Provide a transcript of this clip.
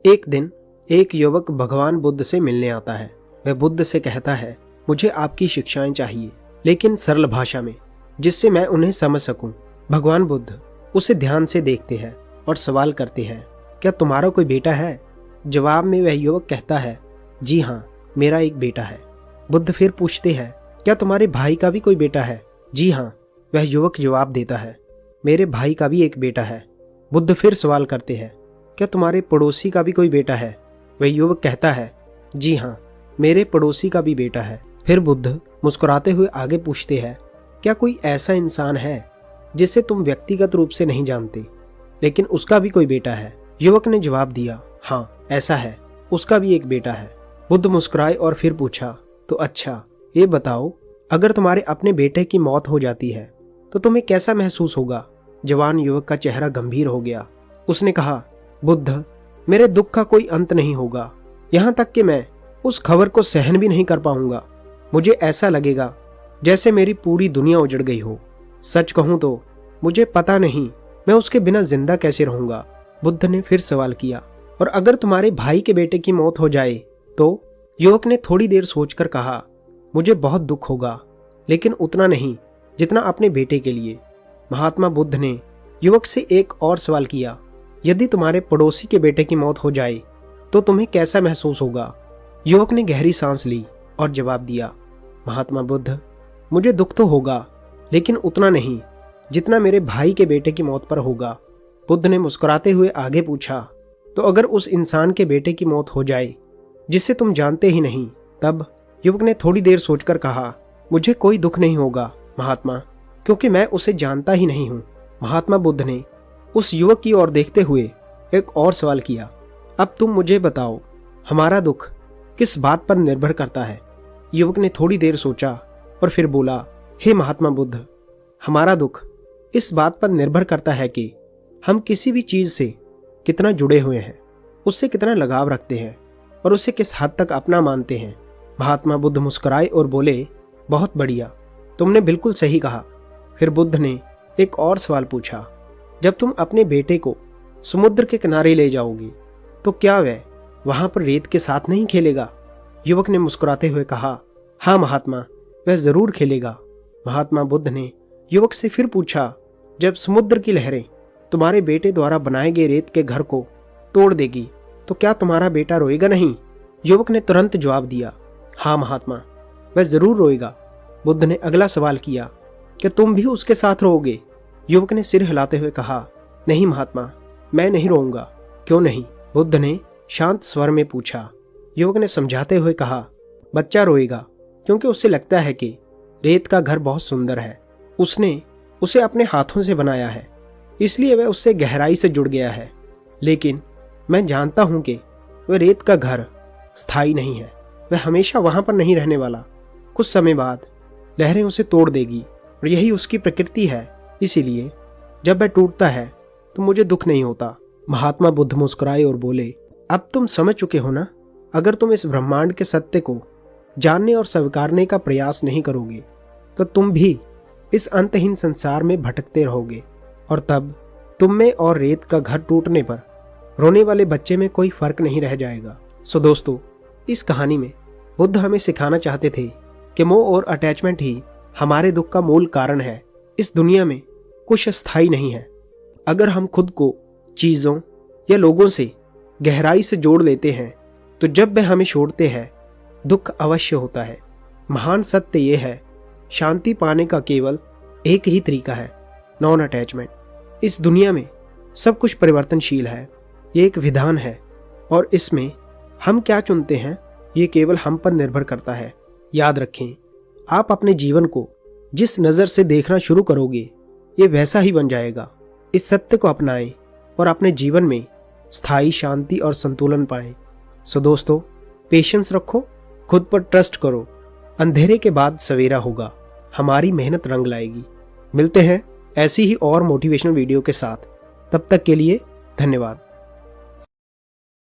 एक दिन एक युवक भगवान बुद्ध से मिलने आता है। वह बुद्ध से कहता है, मुझे आपकी शिक्षाएं चाहिए, लेकिन सरल भाषा में, जिससे मैं उन्हें समझ सकूं। भगवान बुद्ध उसे ध्यान से देखते हैं और सवाल करते हैं, क्या तुम्हारा कोई बेटा है? जवाब में वह युवक कहता है, जी हाँ, मेरा एक बेटा है। बुद्ध फिर पूछते हैं, क्या तुम्हारे भाई का भी कोई बेटा है? जी हाँ, वह युवक जवाब देता है, मेरे भाई का भी एक बेटा है। बुद्ध फिर सवाल करते हैं, क्या तुम्हारे पड़ोसी का भी कोई बेटा है? वह युवक कहता है, जी हाँ, मेरे पड़ोसी का भी बेटा है। फिर बुद्ध मुस्कुराते हुए आगे पूछते हैं, क्या कोई ऐसा इंसान है जिसे तुम व्यक्तिगत रूप से नहीं जानते, लेकिन उसका भी कोई बेटा है? युवक ने जवाब दिया, हाँ, ऐसा है, उसका भी एक बेटा है। बुद्ध मुस्कुराए और फिर पूछा, तो अच्छा, ये बताओ, अगर तुम्हारे अपने बेटे की मौत हो जाती है तो तुम्हें कैसा महसूस होगा? जवान युवक का चेहरा गंभीर हो गया। उसने कहा, बुद्ध, मेरे दुख का कोई अंत नहीं होगा, यहाँ तक कि मैं उस खबर को सहन भी नहीं कर पाऊंगा। मुझे ऐसा लगेगा जैसे मेरी पूरी दुनिया उजड़ गई हो। सच कहूं तो मुझे पता नहीं मैं उसके बिना जिंदा कैसे रहूंगा। बुद्ध ने फिर सवाल किया, और अगर तुम्हारे भाई के बेटे की मौत हो जाए तो? युवक ने थोड़ी देर सोचकर कहा, मुझे बहुत दुख होगा, लेकिन उतना नहीं जितना अपने बेटे के लिए। महात्मा बुद्ध ने युवक से एक और सवाल किया, यदि तुम्हारे पड़ोसी के बेटे की मौत हो जाए तो तुम्हें कैसा महसूस होगा? युवक ने गहरी सांस ली और जवाब दिया, महात्मा बुद्ध, मुझे दुख तो होगा, लेकिन उतना नहीं जितना मेरे भाई के बेटे की मौत पर होगा। बुद्ध ने मुस्कुराते हुए आगे पूछा, तो अगर उस इंसान के बेटे की मौत हो जाए जिसे तुम जानते ही नहीं, तब? युवक ने थोड़ी देर सोचकर कहा, मुझे कोई दुख नहीं होगा महात्मा, क्योंकि मैं उसे जानता ही नहीं हूँ। महात्मा बुद्ध ने उस युवक की ओर देखते हुए एक और सवाल किया, अब तुम मुझे बताओ, हमारा दुख किस बात पर निर्भर करता है? युवक ने थोड़ी देर सोचा और फिर बोला, हे महात्मा बुद्ध, हमारा दुख इस बात पर निर्भर करता है कि हम किसी भी चीज से कितना जुड़े हुए हैं, उससे कितना लगाव रखते हैं और उसे किस हद तक अपना मानते हैं। महात्मा बुद्ध मुस्कुराए और बोले, बहुत बढ़िया, तुमने बिल्कुल सही कहा। फिर बुद्ध ने एक और सवाल पूछा, जब तुम अपने बेटे को समुद्र के किनारे ले जाओगे तो क्या वह वहां पर रेत के साथ नहीं खेलेगा? युवक ने मुस्कुराते हुए कहा, हाँ महात्मा, वह जरूर खेलेगा। महात्मा बुद्ध ने युवक से फिर पूछा, जब समुद्र की लहरें तुम्हारे बेटे द्वारा बनाए गए रेत के घर को तोड़ देगी तो क्या तुम्हारा बेटा रोएगा नहीं? युवक ने तुरंत जवाब दिया, हाँ महात्मा, वह जरूर रोएगा। बुद्ध ने अगला सवाल किया, क्या तुम भी उसके साथ रोओगे? युवक ने सिर हिलाते हुए कहा, नहीं महात्मा, मैं नहीं रोऊंगा। क्यों नहीं? बुद्ध ने शांत स्वर में पूछा। युवक ने समझाते हुए कहा, बच्चा रोएगा क्योंकि उसे लगता है कि रेत का घर बहुत सुंदर है, उसने उसे अपने हाथों से बनाया है, इसलिए वह उससे गहराई से जुड़ गया है। लेकिन मैं जानता हूं कि वह रेत का घर स्थायी नहीं है, वह हमेशा वहां पर नहीं रहने वाला। कुछ समय बाद लहरें उसे तोड़ देगी और यही उसकी प्रकृति है, इसीलिए जब वह टूटता है तो मुझे दुख नहीं होता। महात्मा बुद्ध मुस्कुराए और बोले, अब तुम समझ चुके हो ना? अगर तुम इस ब्रह्मांड के सत्य को जानने और स्वीकारने का प्रयास नहीं करोगे तो तुम भी इस अंतहीन संसार में भटकते रहोगे, और तब तुम में और रेत का घर टूटने पर रोने वाले बच्चे में कोई फर्क नहीं रह जाएगा। सो दोस्तों, इस कहानी में बुद्ध हमें सिखाना चाहते थे कि मोह और अटैचमेंट ही हमारे दुख का मूल कारण है। इस दुनिया में कुछ स्थायी नहीं है। अगर हम खुद को चीजों या लोगों से गहराई से जोड़ लेते हैं तो जब वह हमें छोड़ते हैं दुख अवश्य होता है। महान सत्य यह है, शांति पाने का केवल एक ही तरीका है, नॉन अटैचमेंट। इस दुनिया में सब कुछ परिवर्तनशील है, ये एक विधान है, और इसमें हम क्या चुनते हैं ये केवल हम पर निर्भर करता है। याद रखें, आप अपने जीवन को जिस नज़र से देखना शुरू करोगे ये वैसा ही बन जाएगा। इस सत्य को अपनाएं और अपने जीवन में स्थायी शांति और संतुलन पाएं। सो दोस्तों, पेशेंस रखो, खुद पर ट्रस्ट करो। अंधेरे के बाद सवेरा होगा, हमारी मेहनत रंग लाएगी। मिलते हैं ऐसी ही और मोटिवेशनल वीडियो के साथ, तब तक के लिए धन्यवाद।